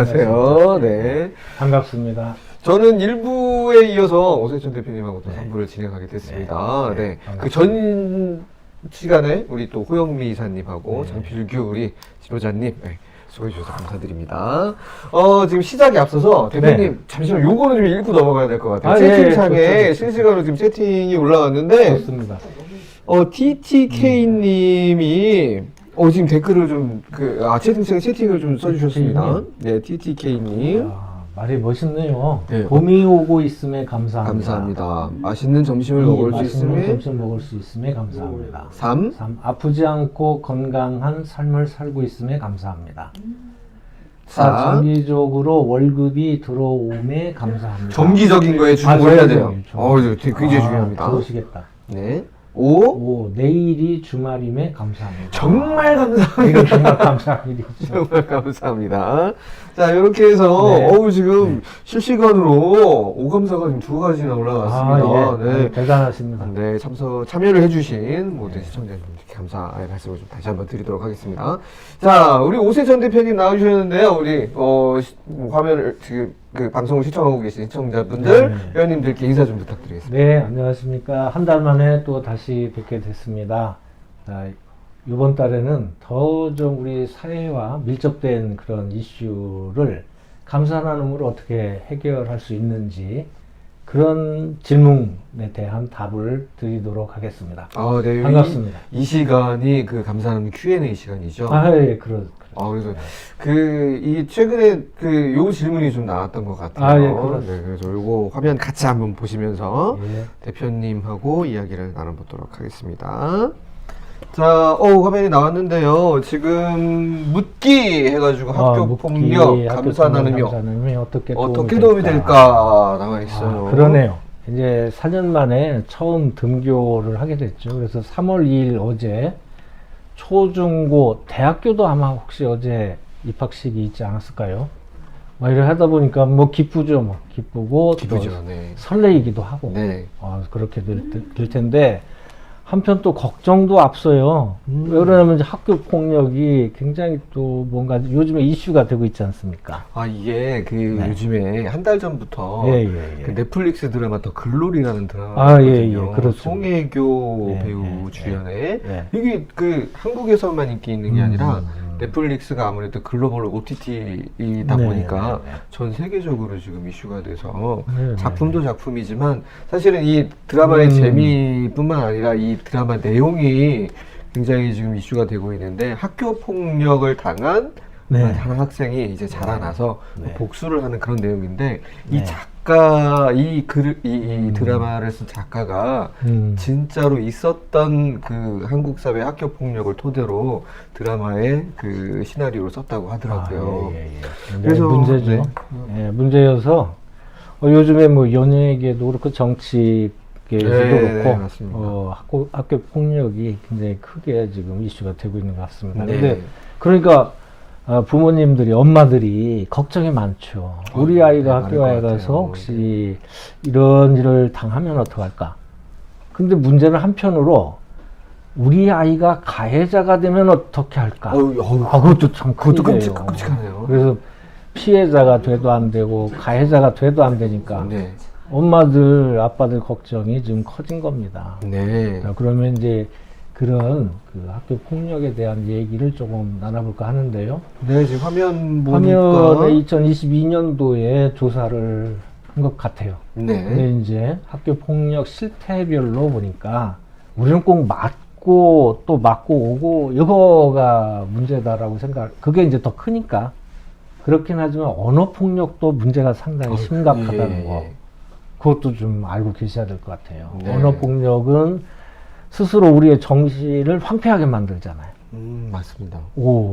안녕하세요. 네. 반갑습니다. 저는 1부에 이어서 오세천 대표님하고 또 3부를 진행하게 됐습니다. 네. 그 전 시간에 우리 또 호영미 이사님하고 장필규 우리 지도자님 수고해 주셔서 감사드립니다. 지금 시작에 앞서서 대표님 잠시만 요거는 좀 읽고 넘어가야 될 것 같아요. 채팅창에 실시간으로 지금 채팅이 올라왔는데 좋습니다. TTK님이 지금 댓글을 좀, 채팅창에 채팅을 좀 써주셨습니다. 네, TTK님. 말이 멋있네요. 네. 봄이 오고 있음에 감사합니다. 감사합니다. 맛있는 점심을 먹을 수 있음에. 점심 먹을 수 있음에 감사합니다. 3. 아프지 않고 건강한 삶을 살고 있음에 감사합니다. 4. 정기적으로 월급이 들어오매 감사합니다. 정기적인 거에 주목을 해야 돼요. 정기적인 굉장히 중요합니다. 들어오시겠다. 네. 5. 내일이 주말임에 감사합니다. 정말 감사합니다. 이거 정말 감사한 일이죠. 정말 감사합니다. 자, 이렇게 해서, 지금 실시간으로 오감사가 지금 2가지나 올라왔습니다. 네. 대단하십니다. 네, 참여를 해주신 모든 시청자님들께 감사의 말씀을 좀 다시 한번 드리도록 하겠습니다. 자, 우리 오세천 대표님 나오셨는데요. 우리, 화면을 지금 그 방송을 시청하고 계신 시청자분들, 회원님들께 인사 좀 부탁드리겠습니다. 네, 안녕하십니까. 한 달 만에 또 다시 뵙게 됐습니다. 이번 달에는 더 좀 우리 사회와 밀접된 그런 이슈를 감사 나눔으로 어떻게 해결할 수 있는지 그런 질문에 대한 답을 드리도록 하겠습니다. 네. 반갑습니다. 이 시간이 그 감사하는 Q&A 시간이죠? 예, 그래서. 최근에 요 질문이 좀 나왔던 것 같아요. 그렇습니다. 그래서 요거 화면 같이 한번 보시면서 대표님하고 이야기를 나눠보도록 하겠습니다. 자, 화면이 나왔는데요. 지금 묻기 해가지고 학교 폭력 감사 나눔이 어떻게 도움이 될까 나와 있어요. 그러네요. 이제 4년 만에 처음 등교를 하게 됐죠. 그래서 3월 2일 어제 초중고 대학교도 아마 혹시 어제 입학식이 있지 않았을까요? 이렇게 하다 보니까 기쁘죠. 기쁘고 기쁘죠. 또 설레이기도 하고 그렇게 될 텐데 한편 또 걱정도 앞서요. 왜 그러냐면 이제 학교 폭력이 굉장히 또 뭔가 요즘에 이슈가 되고 있지 않습니까? 이게 요즘에 한 달 전부터 그 넷플릭스 드라마 더 글로리라는 드라마거든요. 그렇죠. 송혜교 배우 주연의 이게 한국에서만 인기 있는 게 아니라 넷플릭스가 아무래도 글로벌 OTT이다 보니까 전 세계적으로 지금 이슈가 돼서 작품도 작품이지만 사실은 이 드라마의 재미뿐만 아니라 이 드라마 내용이 굉장히 지금 이슈가 되고 있는데 학교 폭력을 당한 한 학생이 이제 자라나서 복수를 하는 그런 내용인데 이 작가, 이 드라마를 쓴 작가가 진짜로 있었던 그 한국 사회 학교 폭력을 토대로 드라마의 그 시나리오를 썼다고 하더라고요. 그래서 문제죠. 문제여서 요즘에 연예계도 그렇고 정치계에도 그렇고 학교 폭력이 굉장히 크게 지금 이슈가 되고 있는 것 같습니다. 근데 그러니까 부모님들이, 엄마들이 걱정이 많죠. 우리 아이가 학교에 가서 혹시 이런 일을 당하면 어떡할까? 근데 문제는 한편으로 우리 아이가 가해자가 되면 어떻게 할까? 그것도 참 끔찍하네요. 그래서 피해자가 돼도 안 되고 가해자가 돼도 안 되니까 엄마들, 아빠들 걱정이 지금 커진 겁니다. 자, 그러면 이제 그런 학교 폭력에 대한 얘기를 조금 나눠볼까 하는데요. 지금 화면에 2022년도에 조사를 한 것 같아요. 근데 이제 학교 폭력 실태별로 보니까 우리는 꼭 맞고 또 맞고 오고 이거가 문제다라고 그게 이제 더 크니까 그렇긴 하지만 언어 폭력도 문제가 상당히 심각하다는 거. 그것도 좀 알고 계셔야 될 것 같아요. 언어 폭력은 스스로 우리의 정신을 황폐하게 만들잖아요. 맞습니다.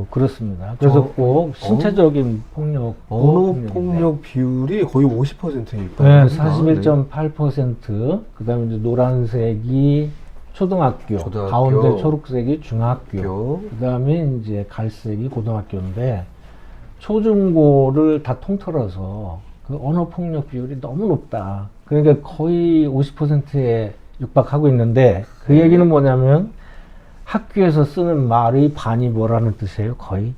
그렇습니다. 그래서 꼭 신체적인 폭력, 언어 폭력 비율이 거의 50%일 거예요. 41.8%. 그다음에 이제 노란색이 초등학교, 가운데 초록색이 중학교, 그다음에 이제 갈색이 고등학교인데 초중고를 다 통틀어서 그 언어 폭력 비율이 너무 높다. 그러니까 거의 50%에 육박하고 있는데 그 얘기는 뭐냐면 학교에서 쓰는 말의 반이 뭐라는 뜻이에요? 거의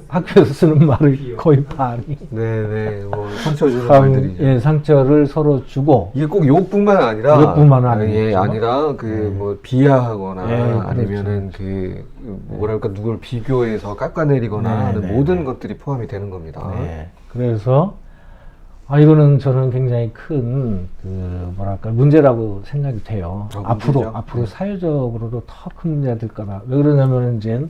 학교에서 쓰는 말을 거의 반이. 네네, 뭐 상처 주는 말들이죠. 예, 상처를 서로 주고. 이게 꼭 욕뿐만 아니라, 욕뿐만 아니라, 예, 아니라 뭐 비하하거나 예, 아니면은 뭐랄까 누굴 비교해서 깎아내리거나 하는 모든 것들이 포함이 되는 겁니다. 네. 그래서 이거는 저는 굉장히 큰 뭐랄까 문제라고 생각이 돼요. 앞으로 사회적으로도 더 큰 문제가 될 거다. 왜 그러냐면 이제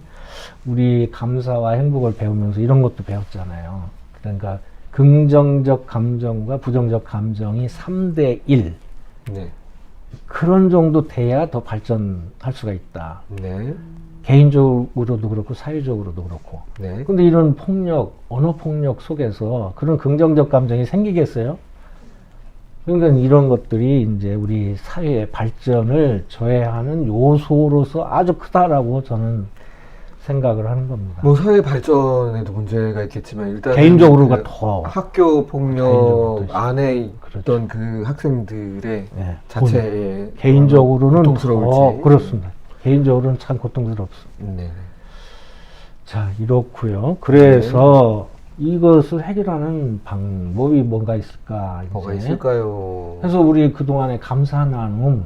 우리 감사와 행복을 배우면서 이런 것도 배웠잖아요. 그러니까 긍정적 감정과 부정적 감정이 3대 1. 네. 그런 정도 돼야 더 발전할 수가 있다. 네. 개인적으로도 그렇고 사회적으로도 그렇고. 네. 근데 이런 폭력, 언어 폭력 속에서 그런 긍정적 감정이 생기겠어요? 그러니까 이런 것들이 이제 우리 사회의 발전을 저해하는 요소로서 아주 크다라고 저는 생각을 하는 겁니다. 뭐 사회 발전에도 문제가 있겠지만 일단 개인적으로가 더 학교 폭력 안에 그렇죠. 있던 그 학생들의 네. 자체의 개인적으로는 고통스러울지. 그렇습니다. 개인적으로는 참 고통스럽습니다. 네. 자, 이렇고요. 그래서 이것을 해결하는 방법이 뭔가 있을까? 뭐가 이제. 있을까요? 그래서 우리 그동안에 감사 나눔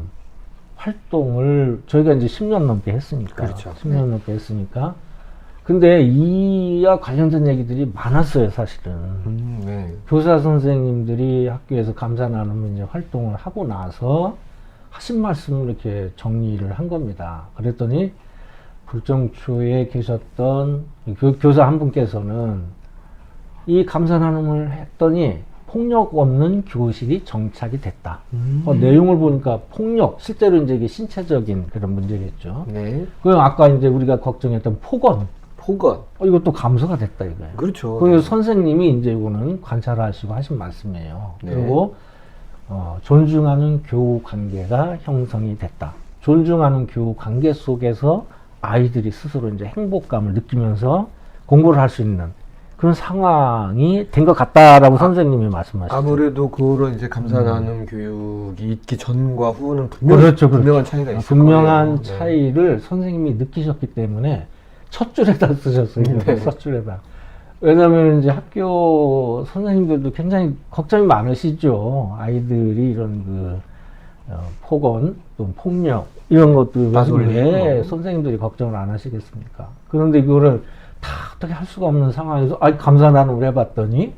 활동을 저희가 이제 10년 넘게 했으니까. 그렇죠. 10년 넘게 했으니까. 근데 이와 관련된 얘기들이 많았어요, 사실은. 네. 교사 선생님들이 학교에서 감사 나눔 이제 활동을 하고 나서 하신 말씀을 이렇게 정리를 한 겁니다. 그랬더니 불정초에 계셨던 교사 한 분께서는 이 감사 나눔을 했더니 폭력 없는 교실이 정착이 됐다. 내용을 보니까 폭력, 실제로 이제 이게 신체적인 그런 문제겠죠. 네. 그럼 아까 이제 우리가 걱정했던 폭언. 이것도 감소가 됐다 이거예요. 그렇죠. 그래서 선생님이 이제 이거는 관찰하시고 하신 말씀이에요. 네. 그리고 존중하는 교우 관계가 형성이 됐다. 존중하는 교우 관계 속에서 아이들이 스스로 이제 행복감을 느끼면서 공부를 할 수 있는 그런 상황이 된 것 같다라고 선생님이 말씀하시죠. 아무래도 그런 이제 감사 나눔 교육이 있기 전과 후는 그렇죠. 분명한 차이가 있을 분명한 거예요. 차이를 선생님이 느끼셨기 때문에 첫 줄에다 쓰셨어요. 네. 첫 줄에다. 왜냐하면 이제 학교 선생님들도 굉장히 걱정이 많으시죠. 아이들이 이런 폭언, 또 폭력 이런 것들 왜 선생님들이 걱정을 안 하시겠습니까? 그런데 이거를 다 어떻게 할 수가 없는 상황에서 감사 나눔을 해봤더니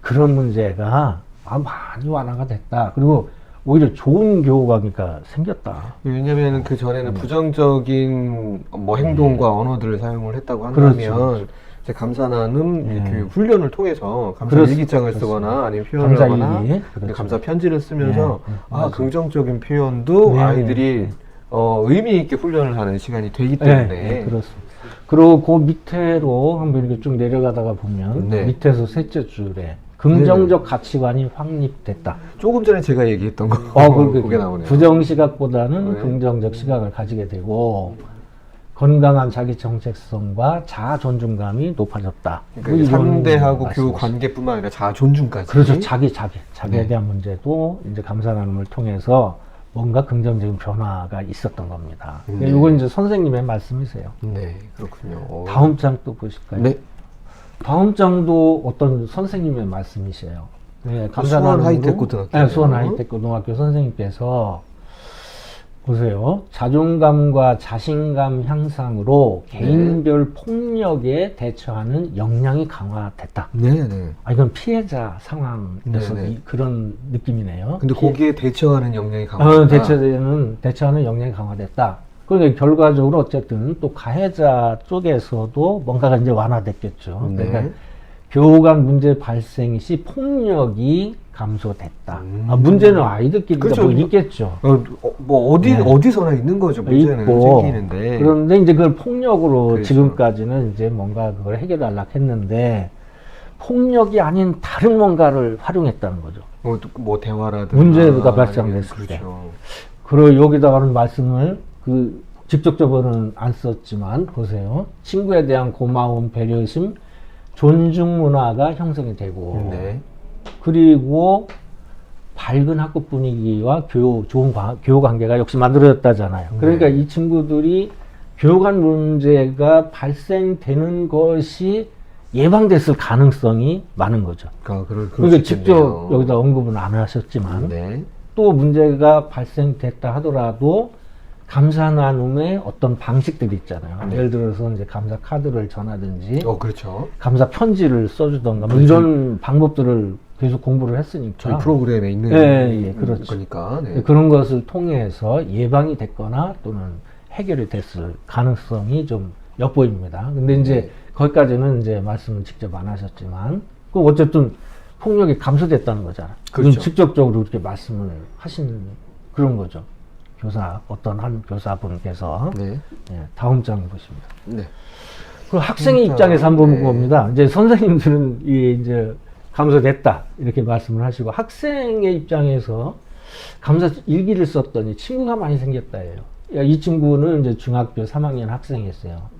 그런 문제가 많이 완화가 됐다. 그리고 오히려 좋은 교우 관계가 생겼다. 왜냐하면 그 전에는 부정적인 뭐 행동과 언어들을 사용을 했다고 한다면 그렇죠. 이제 감사 나눔 그 훈련을 통해서 감사 일기장을 쓰거나 아니면 표현을 하거나 그렇죠. 감사 편지를 쓰면서 긍정적인 표현도 아이들이 의미 있게 훈련을 하는 시간이 되기 때문에 그렇습니다. 그리고 그 밑으로 한번 이렇게 쭉 내려가다가 보면 밑에서 셋째 줄에 긍정적 가치관이 확립됐다. 조금 전에 제가 얘기했던 거 그게 나오네요. 부정 시각보다는 긍정적 시각을 가지게 되고 건강한 자기 정체성과 자아 존중감이 높아졌다. 그러니까 상대하고 교우 관계뿐만 아니라 자아 존중까지. 그렇죠. 자기에 대한 문제도 이제 감사 나눔을 통해서 뭔가 긍정적인 변화가 있었던 겁니다. 이건 이제 선생님의 말씀이세요. 네, 그렇군요. 다음 장 또 보실까요? 네. 다음 장도 어떤 선생님의 말씀이세요. 네, 수원 하이텍 고등학교. 네, 수원 하이텍 고등학교 선생님께서 보세요. 자존감과 자신감 향상으로 개인별 폭력에 대처하는 역량이 강화됐다. 네네. 이건 피해자 상황에서 그런 느낌이네요. 근데 거기에 대처하는 역량이 강화됐다. 대처하는 역량이 강화됐다. 그러니까 결과적으로 어쨌든 또 가해자 쪽에서도 뭔가가 이제 완화됐겠죠. 그러니까 교우 간 문제 발생 시 폭력이 감소됐다. 문제는 아이들끼리 그렇죠. 뭐 있겠죠. 어디서나 있는 거죠. 문제는 생기는데. 그런데 이제 그걸 폭력으로 지금까지는 이제 뭔가 그걸 해결하려고 했는데 폭력이 아닌 다른 뭔가를 활용했다는 거죠. 뭐 대화라든가 문제가 발생됐을 때. 그리고 여기다가는 말씀을 직접적으로는 안 썼지만 보세요. 친구에 대한 고마움, 배려심, 존중 문화가 형성이 되고 그리고 밝은 학급 분위기와 좋은 교우 관계가 역시 만들어졌다잖아요. 그러니까 이 친구들이 교육안 문제가 발생되는 것이 예방됐을 가능성이 많은 거죠. 그러니까 직접 여기다 언급은 안 하셨지만 네. 또 문제가 발생됐다 하더라도 감사 나눔의 어떤 방식들이 있잖아요. 네. 예를 들어서 이제 감사 카드를 전하든지, 그렇죠. 감사 편지를 써주던가, 뭐 이런 방법들을 계속 공부를 했으니까. 저희 프로그램에 있는 그렇죠. 거니까. 네. 그런 것을 통해서 예방이 됐거나 또는 해결이 됐을 가능성이 좀 엿보입니다. 근데 이제 거기까지는 이제 말씀을 직접 안 하셨지만, 그 어쨌든 폭력이 감소됐다는 거잖아요. 그렇죠. 직접적으로 이렇게 말씀을 하시는 그런 거죠. 어떤 한 교사분께서. 네. 다음 장 보십니다. 네. 그 학생의 입장에서 한번 본 겁니다. 이제 선생님들은 이제 감소됐다 이렇게 말씀을 하시고, 학생의 입장에서 감사 일기를 썼더니 친구가 많이 생겼다예요. 이 친구는 이제 중학교 3학년 학생이었어요.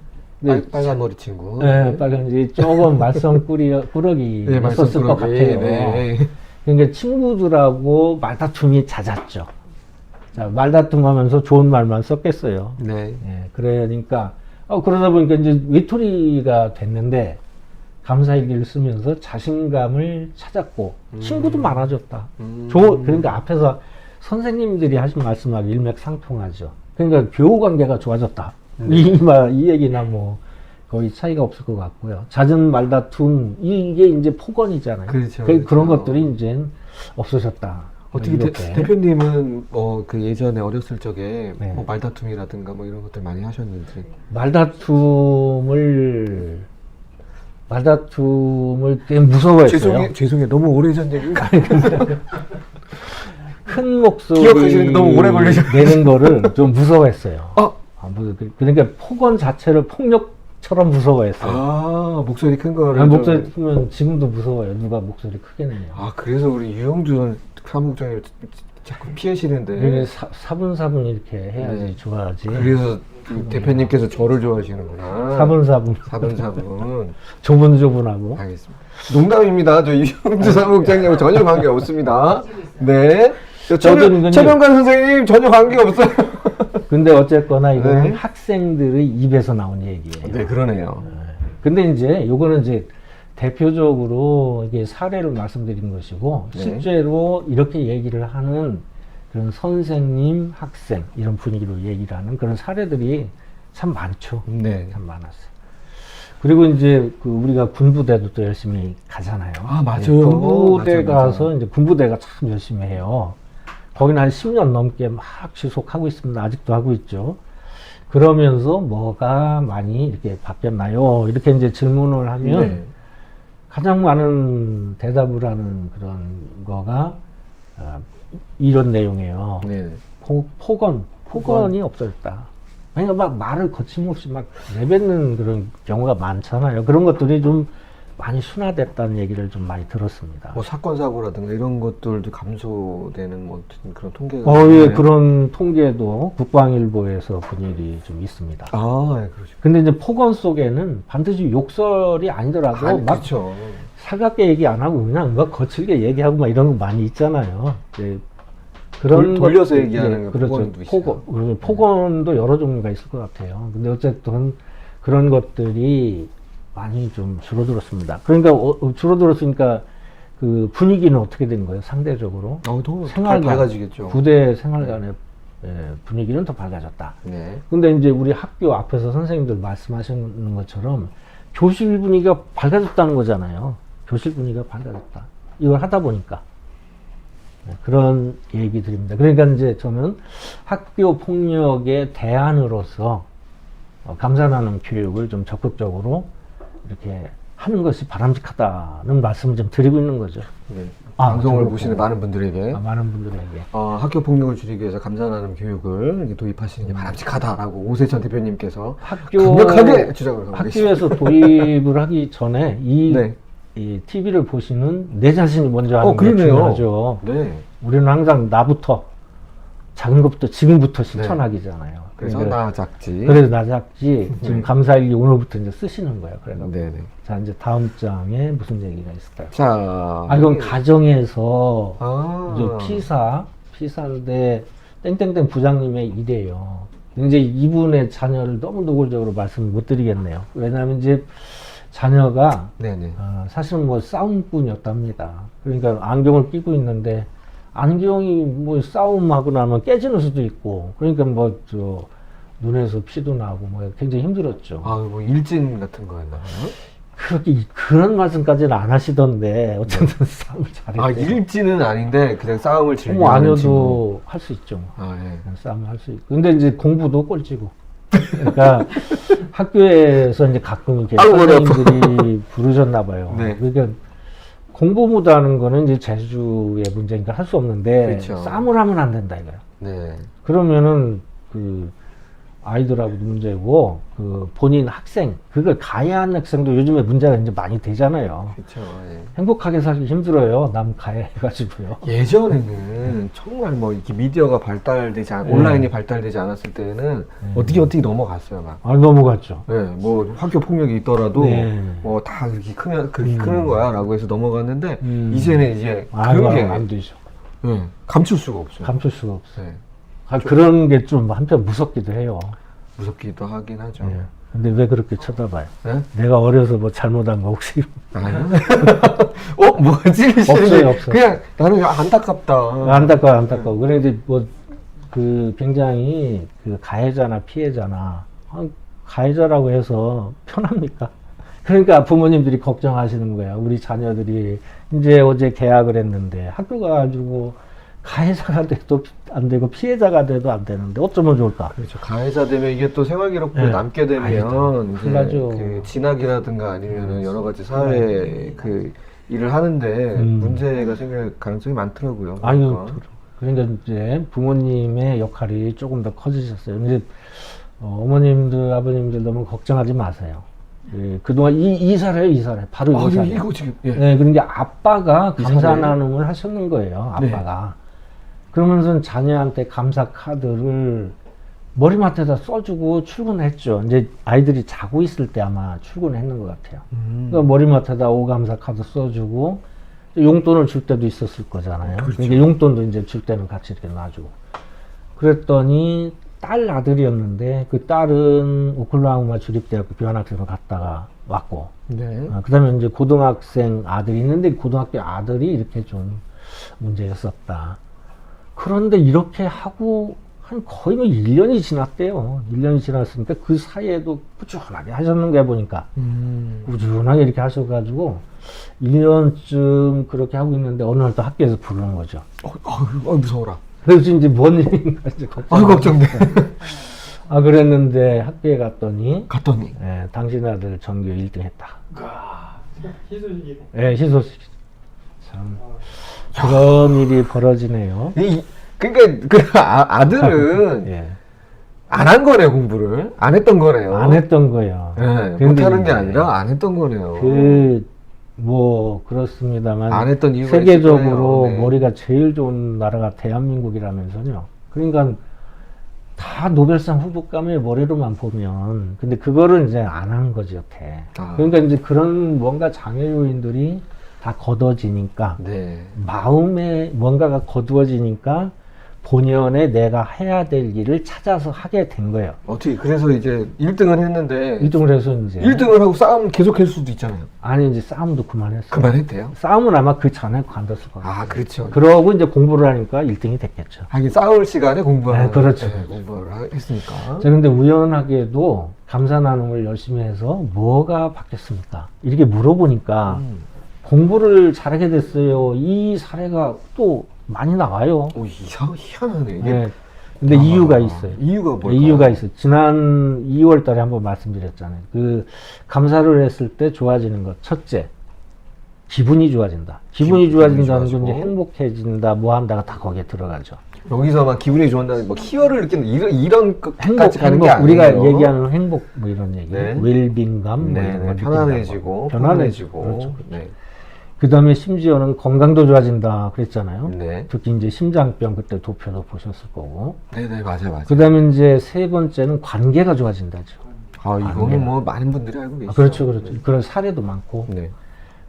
빨간 머리 친구. 네, 빨간 이제 조금 말썽꾸러기 네, 있었을 것 같아요. 네. 그러니까 친구들하고 말다툼이 잦았죠. 자, 말다툼하면서 좋은 말만 썼겠어요. 네. 그러니까 그러다 보니까 이제 외톨이가 됐는데 감사일기를 쓰면서 자신감을 찾았고 친구도 많아졌다. 그러니까 앞에서 선생님들이 하신 말씀하고 일맥상통하죠. 그러니까 교우 관계가 좋아졌다. 이 얘기나 뭐 거의 차이가 없을 것 같고요. 잦은 말다툼 이게 이제 폭언이잖아요. 그렇죠, 그런 그렇죠. 것들이 이제 없어졌다. 어떻게 대표님은 그 예전에 어렸을 적에 네. 뭐 말다툼이라든가 뭐 이런 것들 많이 하셨는지? 말다툼을 되게 무서워했어요. 죄송해요. 너무 오래전 얘기인가? 큰 목소리 기억하시는 게 너무 오래 걸리셨어요. 내는 거를 좀 무서워했어요. 그러니까 폭언 자체를 폭력처럼 무서워했어요. 목소리 큰 거를. 목소리 크면 지금도 무서워요. 누가 목소리 크게 내냐. 그래서 우리 유영준 사무국장님 자꾸 피하시는데. 사분사분 이렇게 해야지 네. 좋아하지. 그래서 대표님께서 저를 좋아하시는구나. 사분사분. 조분조분하고. 알겠습니다. 농담입니다. 저 유영준 사무국장님하고 전혀 관계 없습니다. 네. 최병관 선생님 전혀 관계 없어요. 근데 어쨌거나 이거는 네. 학생들의 입에서 나온 얘기예요. 네, 그러네요. 근데 이제 요거는 이제 대표적으로 이게 사례를 말씀드린 것이고, 네. 실제로 이렇게 얘기를 하는 그런 선생님, 학생 이런 분위기로 얘기를 하는 그런 사례들이 참 많죠. 네. 참 많았어요. 그리고 이제 우리가 군부대도 또 열심히 가잖아요. 맞아요. 군부대 맞아요. 가서 이제 군부대가 참 열심히 해요. 거기는 한 10년 넘게 막 지속하고 있습니다. 아직도 하고 있죠. 그러면서 뭐가 많이 이렇게 바뀌었나요? 이렇게 이제 질문을 하면 네. 가장 많은 대답을 하는 그런 거가 이런 내용이에요. 네. 폭언이 없어졌다. 그러니까 막 말을 거침없이 막 내뱉는 그런 경우가 많잖아요. 그런 것들이 좀 많이 순화됐다는 얘기를 좀 많이 들었습니다. 뭐 사건 사고라든가 이런 것들도 감소되는 뭐 그런 통계가 예, 그런 통계도 국방일보에서 본 일이 좀 있습니다. 네, 그렇죠. 근데 이제 폭언 속에는 반드시 욕설이 아니더라도 막 그렇죠. 살갑게 얘기 안 하고 그냥 막 거칠게 얘기하고 막 이런 거 많이 있잖아요. 그런 돌려서 것들, 얘기하는 그렇죠. 폭언도 있어요. 폭언도 여러 종류가 있을 것 같아요. 근데 어쨌든 그런 것들이 많이 좀 줄어들었습니다. 그러니까 줄어들었으니까 그 분위기는 어떻게 된 거예요? 상대적으로 밝아지겠죠. 부대 생활관의 분위기는 더 밝아졌다. 네. 근데 이제 우리 학교 앞에서 선생님들 말씀하시는 것처럼 교실 분위기가 밝아졌다는 거잖아요. 교실 분위기가 밝아졌다. 이걸 하다 보니까 그런 얘기 드립니다. 그러니까 이제 저는 학교 폭력의 대안으로서 감사 나눔 교육을 좀 적극적으로 이렇게 하는 것이 바람직하다는 말씀을 좀 드리고 있는 거죠. 네. 방송을 보시는 많은 분들에게 학교 폭력을 줄이기 위해서 감사 나눔 교육을 이렇게 도입하시는 게 바람직하다라고 오세천 대표님께서 강력하게 주장을 하고 계십니다. 학교에서 도입을 하기 전에 이 TV를 보시는 내 자신이 먼저 하는 게 중요하죠. 네. 우리는 항상 나부터 작은 것부터 지금부터 실천하기잖아요. 그래서 나 작지. 그래서 나 작지. 지금 감사일기 오늘부터 이제 쓰시는 거예요. 그래서 자 이제 다음 장에 무슨 얘기가 있을까요? 자, 이건 가정에서 이제 피사인데 땡땡땡 부장님의 일이에요. 이제 이분의 자녀를 너무 노골적으로 말씀을 못 드리겠네요. 왜냐하면 이제 자녀가 네네. 사실은 뭐 싸움꾼이었답니다. 그러니까 안경을 끼고 있는데 안경이 뭐 싸움하고 나면 깨지는 수도 있고, 그러니까 뭐 저 눈에서 피도 나고 뭐 굉장히 힘들었죠. 뭐 일진 같은 거였나요? 그렇게 그런 말씀까지는 안 하시던데 어쨌든 싸움을 잘했대요. 일진은 아닌데 그냥 싸움을 즐기는 뭐 아니어도 할 수 있죠. 예. 싸움을 할 수 있고. 근데 이제 공부도 꼴찌고. 그러니까 학교에서 이제 가끔 이렇게 선생님들이 부르셨나 봐요. 네. 그러니까 공부 못하는 거는 이제 재주의 문제니까 할 수 없는데 그렇죠. 싸움을 하면 안 된다 이거야. 네. 그러면은 그 아이들하고도 문제고 그 본인 학생 그걸 가해한 학생도 요즘에 문제가 이제 많이 되잖아요. 그렇죠. 예. 행복하게 살기 힘들어요. 남 가해가지고요. 예전에는 정말 뭐 이렇게 미디어가 발달되지 온라인이 발달되지 않았을 때는 어떻게 넘어갔어요, 막. 넘어갔죠. 네, 뭐 학교 폭력이 있더라도 네. 뭐 다 그렇게 크는 거야라고 해서 넘어갔는데 이제는 이제 그런 그런 게 게 안 되죠. 감출 수가 없어요. 감출 수가 없어요. 네. 그런 게 좀 한편 무섭기도 해요. 무섭기도 하긴 하죠. 예. 근데 왜 그렇게 쳐다봐요? 네? 내가 어려서 뭐 잘못한 거 혹시? 아니요. 뭐지? 없어요. 그냥 나는 안타깝다. 안타까워. 그런데 뭐 그 굉장히 그 가해자나 피해자나 가해자라고 해서 편합니까? 그러니까 부모님들이 걱정하시는 거야. 우리 자녀들이 이제 어제 계약을 했는데 학교 가가지고 가해자가 돼도 안 되고 피해자가 돼도 안 되는데 어쩌면 좋을까? 그렇죠. 가해자 되면 이게 또 생활기록부에 네. 남게 되면 이제 맞아. 그 진학이라든가 아니면은 여러 가지 사회 그 일을 하는데 문제가 생길 가능성이 많더라고요. 아유, 그러니까 이제 부모님의 역할이 조금 더 커지셨어요. 근데 어머님들, 아버님들 너무 걱정하지 마세요. 예, 그동안 이사래요. 바로 이사래. 이거 지금 예. 네, 그러니까 아빠가 감사 이사래요? 나눔을 하셨는 거예요. 아빠가. 네. 그러면서 자녀한테 감사 카드를 머리맡에다 써주고 출근했죠. 이제 아이들이 자고 있을 때 아마 출근했는 것 같아요. 그러니까 머리맡에다 오감사 카드 써주고 용돈을 줄 때도 있었을 거잖아요. 그렇죠. 그러니까 용돈도 이제 줄 때는 같이 이렇게 놔주고. 그랬더니 딸 아들이었는데 그 딸은 오클라호마 주립대학교 교환학생으로 갔다가 왔고. 네. 그 다음에 이제 고등학생 아들이 있는데 고등학교 아들이 이렇게 좀 문제였었다. 그런데 이렇게 하고 한 거의 뭐 1년이 지났대요. 1년이 지났으니까 그 사이에도 꾸준하게 하셨는 거 보니까. 꾸준하게 이렇게 하셔가지고 1년쯤 그렇게 하고 있는데 어느 날 또 학교에서 부르는 거죠. 무서워라. 그래서 이제 뭔 일인가 이제 걱정돼. 그랬는데 학교에 갔더니 예, 당신 아들 전교 1등 했다. 희소식이네. 예, 희소식. 참 그런 일이 벌어지네요. 그러니까 그 아들은 예. 안 한 거네요, 공부를. 안 했던 거네요. 안 했던 거예요. 예, 못하는 게 아니라 안 했던 거네요. 뭐 그렇습니다만 안 했던 이유가 세계적으로 있을 거예요. 네. 머리가 제일 좋은 나라가 대한민국이라면서요. 그러니까 다 노벨상 후보감의 머리로만 보면 근데 그거를 이제 안 한 거지 여태. 그러니까 이제 그런 뭔가 장애 요인들이 다 걷어지니까 네. 마음에 뭔가가 거두어지니까 본연의 내가 해야 될 일을 찾아서 하게 된 거예요. 어떻게 그래서 이제 1등을 했는데 1등을 해서 이제 1등을 하고 싸움 계속할 수도 있잖아요. 아니 이제 싸움도 그만했어요. 그만했대요? 싸움은 아마 그 전에 관뒀을 거예요. 그렇죠. 그러고 이제 공부를 하니까 1등이 됐겠죠. 하긴 싸울 시간에 공부하는 그렇죠. 공부를 했으니까. 자, 근데 우연하게도 감사 나눔을 열심히 해서 뭐가 바뀌었습니까? 이렇게 물어보니까 공부를 잘하게 됐어요. 이 사례가 또 많이 나와요. 희한하네. 이게. 네. 근데 이유가 있어요. 이유가 뭘까요? 이유가 있어요. 지난 2월 달에 한번 말씀드렸잖아요. 그 감사를 했을 때 좋아지는 것. 첫째, 기분이 좋아진다. 기분이 좋아진다는 건 이제 행복해진다, 뭐 한다가 다 거기에 들어가죠. 여기서만 기분이 좋아진다는 뭐 키워를 느끼는 이런 행복, 우리가 얘기하는 행복 뭐 이런 얘기. 네. 웰빙감, 뭐 이런 거 편안해지고. 그렇죠. 네. 그 다음에 심지어는 건강도 좋아진다 그랬잖아요. 네. 특히 이제 심장병 그때 도표도 보셨을 거고. 네네, 맞아요. 그 다음에 이제 세 번째는 관계가 좋아진다죠. 이거는 뭐 많은 분들이 알고 계시죠. 그렇죠. 그런 사례도 많고. 네.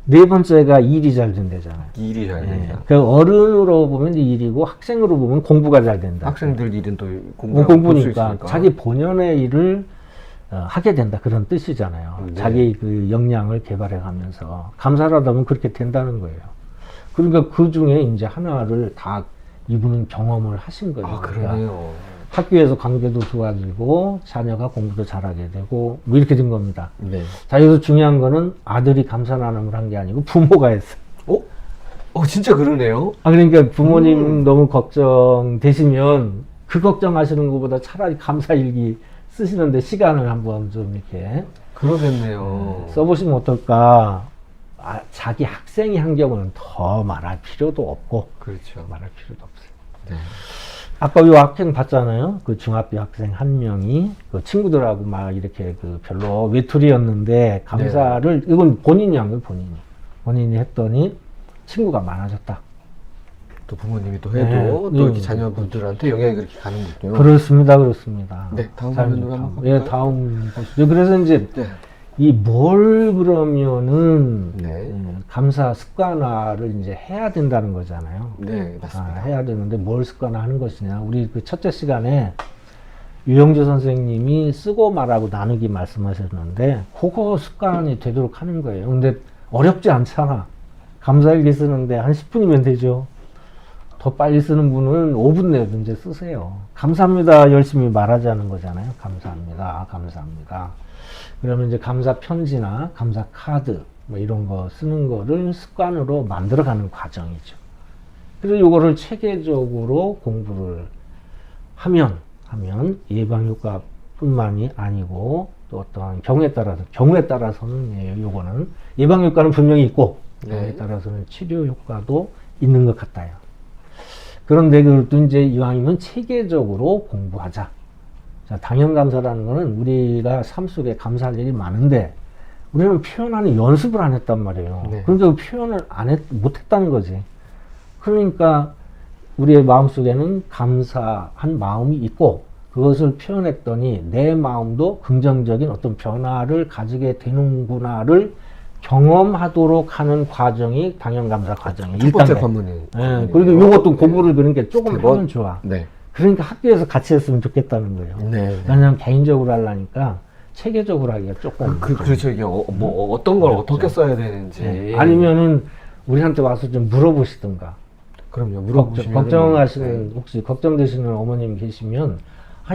네 번째가 일이 잘 된다잖아요. 일이 잘 된다. 그 어른으로 보면 이제 일이고 학생으로 보면 공부가 잘 된다. 학생들 일은 또 공부니까 자기 본연의 일을 하게 된다 그런 뜻이잖아요. 네. 자기 그 역량을 개발해 가면서 감사를 하다 보면 그렇게 된다는 거예요. 그러니까 그 중에 이제 하나를 다 이분은 경험을 하신 거예요. 아, 그러니까 그러네요. 학교에서 관계도 좋아지고 자녀가 공부도 잘하게 되고 뭐 이렇게 된 겁니다. 네. 자, 여기서 중요한 거는 아들이 감사 나눔을 한 게 아니고 부모가 했어요. 진짜 그러네요. 아, 그러니까 부모님 너무 걱정되시면 그 걱정하시는 것보다 차라리 감사일기 쓰시는데 시간을 한번 좀 이렇게 그러겠네요. 써보시면 어떨까. 자기 학생이 한 경우는 더 말할 필요도 없고 그렇죠. 말할 필요도 없어요. 네. 아까 이 학생 봤잖아요. 그 중학교 학생 한 명이 그 친구들하고 막 이렇게 그 별로 외톨이였는데 감사를 이건 본인이 한 거예요. 본인이 했더니 친구가 많아졌다. 또 부모님이 또 해도 또 이렇게 자녀분들한테 영향이 그렇게 가는군요. 그렇습니다. 네, 다음 화면으로 한번 예, 볼까요? 다음 보시죠. 그래서 이제 네. 이 뭘 그러면은 네. 감사 습관화를 이제 해야 된다는 거잖아요. 네, 맞습니다. 해야 되는데 뭘 습관화하는 것이냐. 우리 그 첫째 시간에 유영주 선생님이 쓰고 말하고 나누기 말씀하셨는데 그거 습관이 되도록 하는 거예요. 근데 어렵지 않잖아. 감사일기 쓰는데 한 10분이면 되죠. 더 빨리 쓰는 분은 5분 내든지 쓰세요. 감사합니다. 열심히 말하자는 거잖아요. 감사합니다. 감사합니다. 그러면 이제 감사 편지나 감사 카드 뭐 이런 거 쓰는 거를 습관으로 만들어가는 과정이죠. 그래서 이거를 체계적으로 공부를 하면 예방 효과뿐만이 아니고 또 어떠한 경우에 따라서는 요거는 예방 효과는 분명히 있고 경우에 따라서는 치료 효과도 있는 것 같아요. 그런데 그것도 이제 이왕이면 체계적으로 공부하자. 자, 당연감사라는 거는 우리가 삶 속에 감사할 일이 많은데 우리는 표현하는 연습을 안 했단 말이에요. 네. 그러니까 그 표현을 못 했다는 거지. 그러니까 우리의 마음속에는 감사한 마음이 있고 그것을 표현했더니 내 마음도 긍정적인 어떤 변화를 가지게 되는구나를 경험하도록 하는 과정이 당연감사 과정이에요. 첫 번째 관문이. 예, 그리고 이것도 공부를 그러니까 조금 하면 좋아. 네. 그러니까 학교에서 같이 했으면 좋겠다는 거예요. 네. 왜냐하면 개인적으로 하려니까 체계적으로 하기가 조금. 그렇죠. 이게 어떤 걸 어떻게 써야 되는지. 네. 아니면은 우리한테 와서 좀 물어보시든가. 그럼요. 물어보시면. 걱정하시는, 혹시 걱정되시는 어머님 계시면,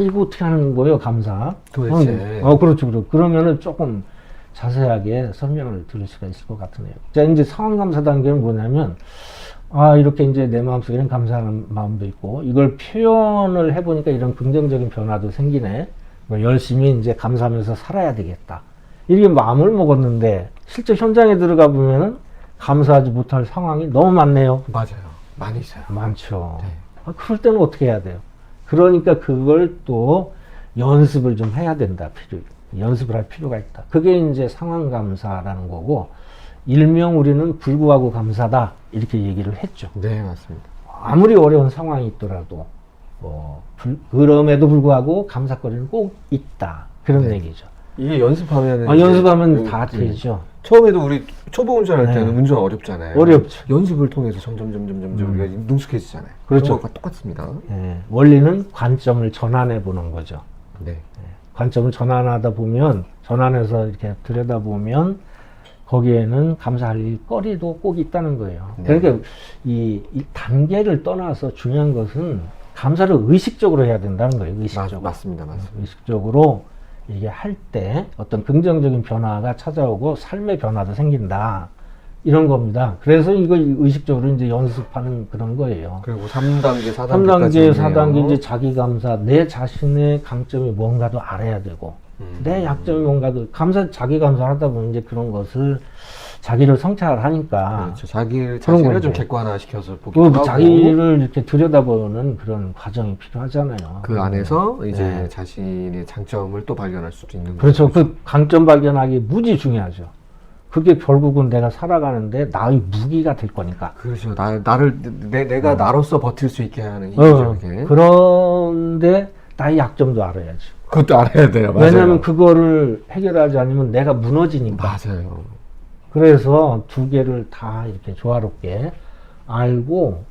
이거 어떻게 하는 거예요, 감사? 도대체. 그렇죠. 그러면은 조금 자세하게 설명을 들을 수가 있을 것 같으네요. 자, 이제 상황감사 단계는 뭐냐면, 이렇게 이제 내 마음속에는 감사하는 마음도 있고, 이걸 표현을 해보니까 이런 긍정적인 변화도 생기네. 열심히 이제 감사하면서 살아야 되겠다. 이렇게 마음을 먹었는데, 실제 현장에 들어가 보면은 감사하지 못할 상황이 너무 많네요. 맞아요. 많이 있어요. 많죠. 네. 그럴 때는 어떻게 해야 돼요? 그러니까 그걸 또 연습을 좀 해야 된다. 연습을 할 필요가 있다. 그게 이제 상황감사라는 거고, 일명 우리는 불구하고 감사다. 이렇게 얘기를 했죠. 네, 맞습니다. 아무리 어려운 상황이 있더라도, 그럼에도 불구하고 감사거리는 꼭 있다. 그런 얘기죠. 이게 연습하면. 연습하면 다 되죠. 처음에도 우리 초보 운전할 네. 때는 운전 어렵잖아요. 어렵죠. 연습을 통해서 점점 우리가 능숙해지잖아요. 그렇죠. 그런 것과 똑같습니다. 원리는 관점을 전환해 보는 거죠. 네. 관점을 전환하다 보면, 전환해서 이렇게 들여다보면, 거기에는 감사할 거리도 꼭 있다는 거예요. 네. 그러니까 이 단계를 떠나서 중요한 것은 감사를 의식적으로 해야 된다는 거예요. 의식적으로. 맞습니다. 의식적으로 이게 할 때 어떤 긍정적인 변화가 찾아오고 삶의 변화도 생긴다. 이런 겁니다. 그래서 이걸 의식적으로 이제 연습하는 그런 거예요. 그리고 3단계, 3단계, 4단계 이제 자기 감사, 내 자신의 강점이 뭔가도 알아야 되고, 내 약점이 뭔가도, 자기 감사하다 보면 이제 그런 것을 자기를 성찰하니까. 그렇죠. 자신을 좀 객관화시켜서 보기도 하고. 자기를 이렇게 들여다보는 그런 과정이 필요하잖아요. 그 안에서 이제 자신의 장점을 또 발견할 수도 있는 그렇죠. 거죠. 그 강점 발견하기 무지 중요하죠. 그게 결국은 내가 살아가는데 나의 무기가 될 거니까. 그렇죠. 내가 나로서 버틸 수 있게 하는 힘이죠. 그게. 그런데 나의 약점도 알아야죠. 그것도 알아야 돼요. 맞아요. 왜냐하면 그거를 해결하지 않으면 내가 무너지니까. 맞아요. 그래서 두 개를 다 이렇게 조화롭게 알고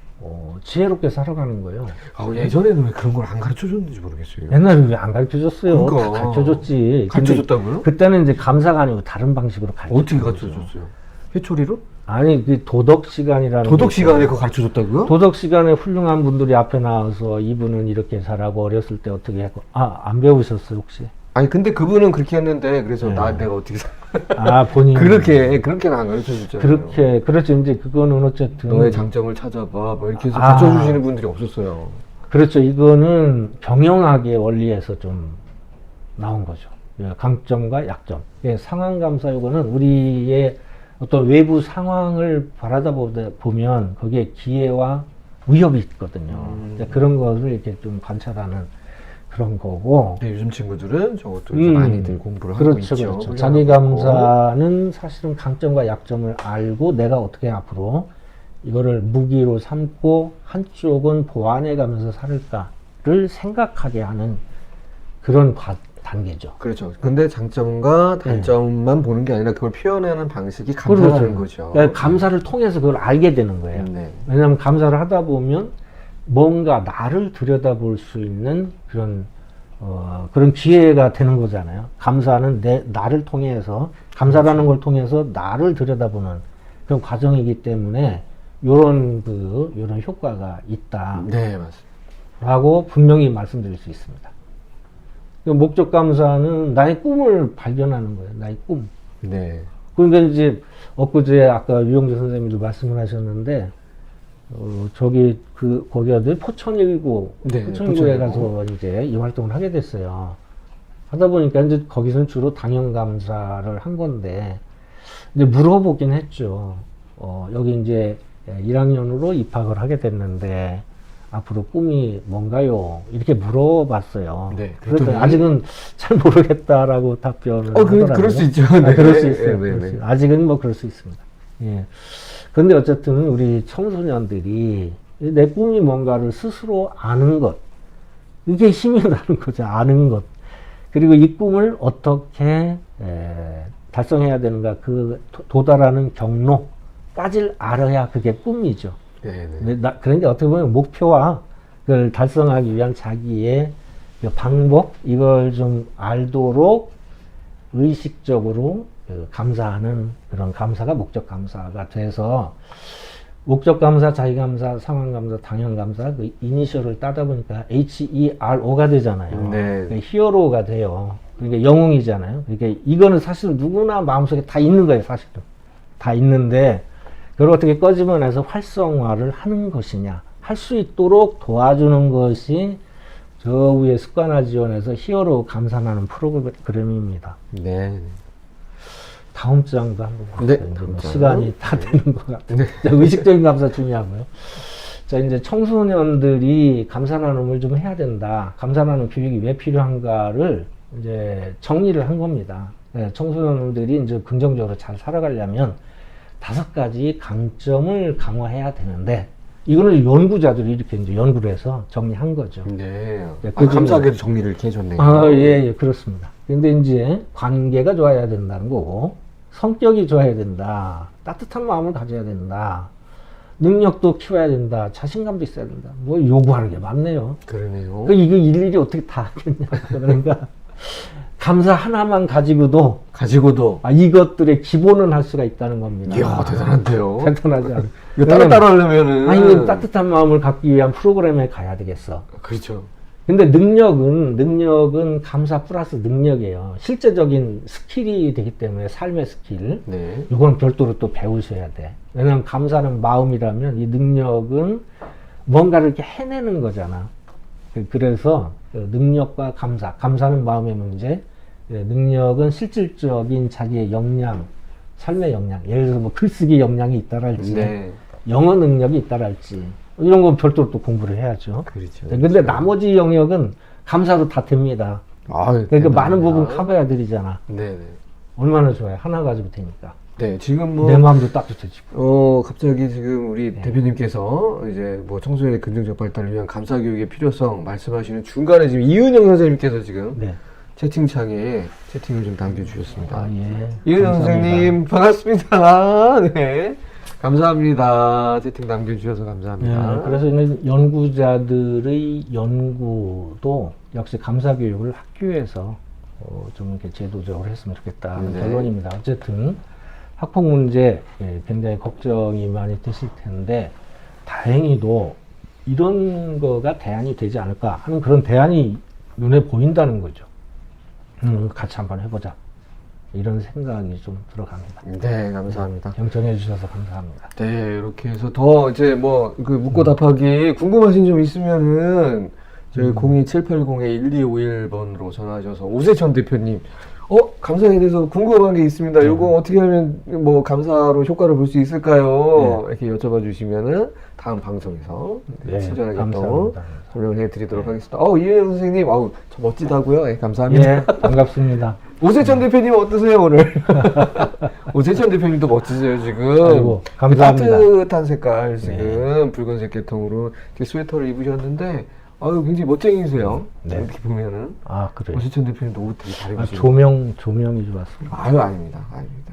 지혜롭게 살아가는 거예요. 예전에는 왜 그런 걸 안 가르쳐 줬는지 모르겠어요. 옛날에 왜 안 가르쳐 줬어요? 그러니까. 다 가르쳐 줬지. 가르쳐 줬다고요? 그때는 이제 감사가 아니고 다른 방식으로 가르쳐 어떻게 가르쳐 줬어요? 회초리로? 아니, 그 도덕 시간이라는 도덕 게 시간에 있어요. 그거 가르쳐 줬다고요? 도덕 시간에 훌륭한 분들이 앞에 나와서 이분은 이렇게 잘하고 어렸을 때 어떻게 했고, 안 배우셨어요, 혹시? 아니 근데 그분은 그렇게 했는데 그래서 네. 내가 어떻게 본인. 그렇게는 안 가르쳐 줬잖아요. 그렇죠. 이제 그거는 어쨌든. 너의 장점을 찾아봐 뭐 이렇게 해서 가르쳐 주시는 분들이 없었어요. 그렇죠. 이거는 병영학의 원리에서 좀 나온 거죠. 강점과 약점. 상황 감사 요거는 우리의 어떤 외부 상황을 바라다 보면 거기에 기회와 위협이 있거든요. 그런 것을 이렇게 좀 관찰하는 그런 거고. 네, 요즘 친구들은 저것도 이제 많이들 공부를 하고 그렇죠, 있죠. 그렇죠. 자기 감사는 사실은 강점과 약점을 알고 내가 어떻게 앞으로 이거를 무기로 삼고 한쪽은 보완해 가면서 살을까를 생각하게 하는 그런 단계죠. 그렇죠. 근데 장점과 단점만 보는 게 아니라 그걸 표현하는 방식이 감사라는 거죠. 그러니까 감사를 통해서 그걸 알게 되는 거예요. 네. 왜냐하면 감사를 하다 보면 뭔가 나를 들여다볼 수 있는 그런 기회가 되는 거잖아요. 감사는 나를 통해서, 감사라는 걸 통해서 나를 들여다보는 그런 과정이기 때문에 요런 효과가 있다. 네, 맞습니다. 라고 분명히 말씀드릴 수 있습니다. 목적 감사는 나의 꿈을 발견하는 거예요. 나의 꿈. 네. 그러니까 이제 엊그제 아까 유영재 선생님도 말씀을 하셨는데 거기 어디 포천일고 네, 포천일고에 포천일고. 가서 이제 이 활동을 하게 됐어요. 하다 보니까 이제 거기서는 주로 당연 감사를 한 건데 이제 물어보긴 했죠. 여기 이제 1학년으로 입학을 하게 됐는데 앞으로 꿈이 뭔가요? 이렇게 물어봤어요. 네, 그랬더니 아직은 잘 모르겠다라고 답변을 하더라고요. 그럴 수 있죠. 그럴 네, 수 있어요. 네, 그럴 네. 수 있어요. 아직은 뭐 그럴 수 있습니다. 예. 그런데 어쨌든 우리 청소년들이 내 꿈이 뭔가를 스스로 아는 것, 이게 힘이 나는 거죠. 아는 것. 그리고 이 꿈을 어떻게 달성해야 되는가, 그 도달하는 경로까지를 알아야 그게 꿈이죠. 네, 그런데 어떻게 보면 목표와 그걸 달성하기 위한 자기의 그 방법, 이걸 좀 알도록 의식적으로 감사하는 그런 감사가 목적 감사가 돼서, 목적 감사, 자기 감사, 상황 감사, 당연 감사, 그 이니셜을 따다 보니까 HERO가 되잖아요. 네. 히어로가 돼요. 그러니까 영웅이잖아요. 그러니까 이거는 사실 누구나 마음속에 다 있는 거예요, 사실은. 다 있는데, 그걸 어떻게 꺼집어내서 활성화를 하는 것이냐, 할 수 있도록 도와주는 것이 저 위에 습관화 지원에서 히어로 감사하는 프로그램입니다. 네. 다음 장도 한번 네, 볼까요? 이제 다음 뭐 장. 시간이 다 되는 것 같아요. 네. 자, 의식적인 감사 중요하고요. 자, 이제 청소년들이 감사 나눔을 좀 해야 된다. 감사 나눔 교육이 왜 필요한가를 이제 정리를 한 겁니다. 네, 청소년들이 이제 긍정적으로 잘 살아가려면 5가지 강점을 강화해야 되는데, 이거는 연구자들이 이렇게 이제 연구를 해서 정리한 거죠. 네. 네, 감사하게도 정리를 이렇게 해줬네요. 예, 그렇습니다. 근데 이제 관계가 좋아야 된다는 거고, 성격이 좋아야 된다, 따뜻한 마음을 가져야 된다, 능력도 키워야 된다, 자신감도 있어야 된다. 뭐 요구하는 게 많네요. 그러네요. 이거 일일이 어떻게 다 하겠냐. 그러니까 감사 하나만 가지고도 이것들의 기본은 할 수가 있다는 겁니다. 이야, 대단한데요. 대단하지 않아요. 이거 따로 하려면은. 아니, 따뜻한 마음을 갖기 위한 프로그램에 가야 되겠어. 그렇죠. 근데 능력은 감사 플러스 능력이에요. 실제적인 스킬이 되기 때문에, 삶의 스킬. 네. 이건 별도로 또 배우셔야 돼. 왜냐면 감사는 마음이라면 이 능력은 뭔가를 이렇게 해내는 거잖아. 그래서 능력과 감사는 마음의 문제, 능력은 실질적인 자기의 역량, 삶의 역량. 예를 들어서 뭐 글쓰기 역량이 있다랄지, 네. 영어 능력이 있다랄지, 이런 건 별도로 또 공부를 해야죠. 그렇죠. 근데 나머지 영역은 감사로 다 됩니다. 그러니까 많은 부분 커버해야 드리잖아. 네네. 얼마나 좋아요. 하나 가지고 되니까. 네, 지금 뭐. 내 마음도 따뜻해지고. 갑자기 지금 우리 대표님께서 이제 뭐 청소년의 긍정적 발달을 위한 감사 교육의 필요성 말씀하시는 중간에 지금 이은영 선생님께서 지금 네. 채팅창에 채팅을 좀 남겨주셨습니다. 아, 예. 이은영 감사합니다. 선생님 반갑습니다. 네, 감사합니다. 채팅 남겨주셔서 감사합니다. 예, 그래서 이제 연구자들의 연구도 역시 감사 교육을 학교에서 좀 이렇게 제도적으로 했으면 좋겠다 하는 네. 결론입니다. 어쨌든 학폭 문제 굉장히 걱정이 많이 되실 텐데 다행히도 이런 거가 대안이 되지 않을까 하는 그런 대안이 눈에 보인다는 거죠. 같이 한번 해보자. 이런 생각이 좀 들어갑니다. 네, 감사합니다. 경청해 주셔서 감사합니다. 네, 이렇게 해서 더 이제 뭐 그 묻고 답하기 궁금하신 점 있으면은 저희 02780-1251번으로 전화하셔서 오세천 대표님 감사에 대해서 궁금한 게 있습니다. 요거 어떻게 하면 뭐 감사로 효과를 볼 수 있을까요? 이렇게 여쭤봐 주시면은 다음 방송에서 친절하게 또 감사합니다. 설명을 해드리도록 하겠습니다. 이은영 선생님, 저 멋지다고요? 예, 감사합니다. 예, 반갑습니다. 오세천 대표님 어떠세요 오늘? 오세천 대표님도 멋지세요 지금. 아이고, 감사합니다. 따뜻한 색깔 지금 붉은색 계통으로 이렇게 스웨터를 입으셨는데 굉장히 멋쟁이세요. 네. 이렇게 보면은 아, 그래요? 오세천 대표님도 옷 되게 잘 입으시고. 조명이 좋았습니다. 아닙니다.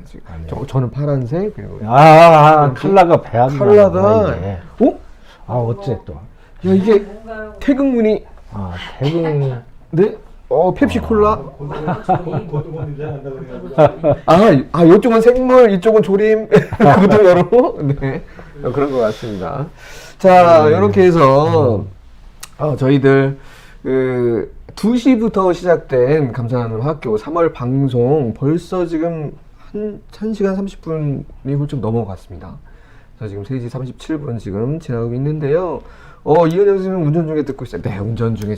지금 저는 파란색 그리고 컬러가 배합이 컬러가 어째 또. 야 이게 태극무늬 태극. 네? 펩시콜라. 고등어 냄새 난다 그래가지고. 이쪽은 생물, 이쪽은 조림, 고등어로. 네. 그런 것 같습니다. 자, 이렇게 해서, 저희들, 2시부터 시작된 감사하는 학교 3월 방송 벌써 지금 1시간 30분이 훌쩍 넘어갔습니다. 그래서 지금 3시 37분 지금 지나가고 있는데요. 이은영 선생님 운전 중에 듣고 있어요. 네, 운전 중에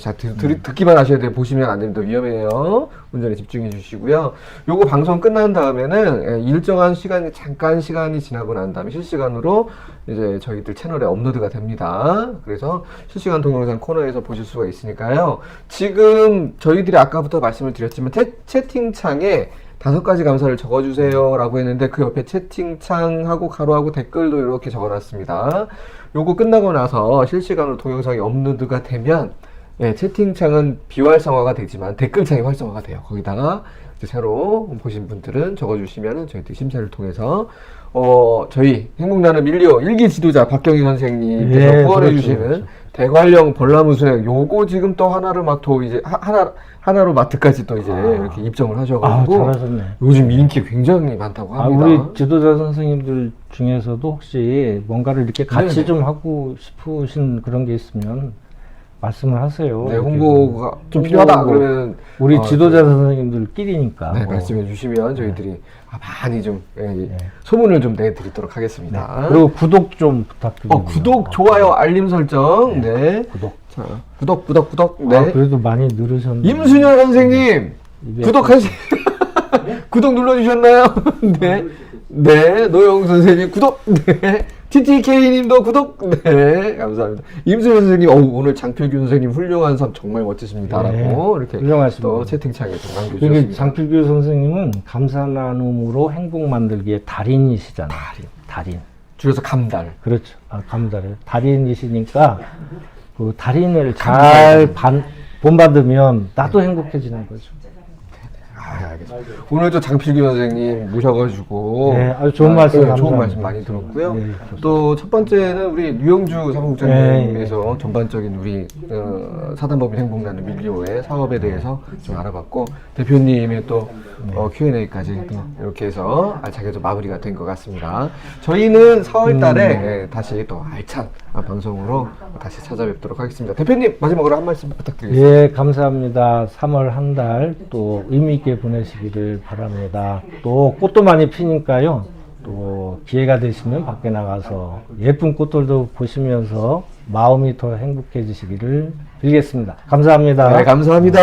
듣기만 하셔야 돼요. 보시면 안 됩니다. 위험해요. 운전에 집중해 주시고요. 요거 방송 끝난 다음에는 일정한 시간이 잠깐 시간이 지나고 난 다음에 실시간으로 이제 저희들 채널에 업로드가 됩니다. 그래서 실시간 동영상 코너에서 보실 수가 있으니까요. 지금 저희들이 아까부터 말씀을 드렸지만 채팅창에 5가지 감사를 적어주세요 라고 했는데 그 옆에 채팅창하고 가로하고 댓글도 이렇게 적어놨습니다. 요거 끝나고 나서 실시간으로 동영상이 업로드가 되면 채팅창은 비활성화가 되지만 댓글창이 활성화가 돼요. 거기다가 이제 새로 보신 분들은 적어주시면은 저희들 심사를 통해서 저희 행복나는 밀리오 일기 지도자 박경희 선생님께서 후원해 주시는 대관령 벌나무순회 요거 지금 또 하나를 맡고 이제 하나로 마트까지 또 이제 이렇게 입점을 하셔가지고 잘하셨네. 요즘 인기 굉장히 많다고 합니다. 우리 지도자 선생님들 중에서도 혹시 뭔가를 이렇게 같이 좀 하고 싶으신 그런 게 있으면 말씀을 하세요. 네, 홍보가 좀 필요하다 그러면 우리 지도자 선생님들끼리니까 말씀해 주시면 저희들이 많이 좀 소문을 좀 내드리도록 하겠습니다. 그리고 구독 좀 부탁드립니다. 구독, 좋아요, 알림 설정. 네. 구독. 네. 그래도 많이 늘으셨네요. 임순현 선생님 구독 눌러주셨나요? 네. 네. 노영 선생님 구독. 네. TTK님도 구독. 네. 감사합니다. 임순현 선생님, 오늘 장필규 선생님 훌륭한 삶 정말 멋지십니다라고 이렇게 훌륭하십니다. 또 채팅창에 좀 남겨주셨습니다. 장필규 선생님은 감사 나눔으로 행복 만들기의 달인이시잖아요. 달인. 줄여서 감달. 그렇죠. 감달을. 달인이시니까 그 달인을 잘 본받으면 나도 행복해지는 거죠. 알겠습니다. 오늘도 장필규 선생님 모셔가지고 아주 좋은 말씀 좋은 말씀 많이 들었고요. 또 첫 번째는 우리 류영주 사무국장님에서 전반적인 우리 사단법인 행복나는 밀리오의 사업에 대해서 좀 알아봤고 대표님의 또 Q&A까지 또 이렇게 해서 알차게 좀 마무리가 된 것 같습니다. 저희는 4월달에 다시 또 알찬 방송으로 다시 찾아뵙도록 하겠습니다. 대표님 마지막으로 한 말씀 부탁드리겠습니다. 예, 감사합니다. 3월 한 달 또 의미 있게 보내시기를 바랍니다. 또 꽃도 많이 피니까요. 또 기회가 되시면 밖에 나가서 예쁜 꽃들도 보시면서 마음이 더 행복해지시기를 빌겠습니다. 감사합니다. 네, 감사합니다.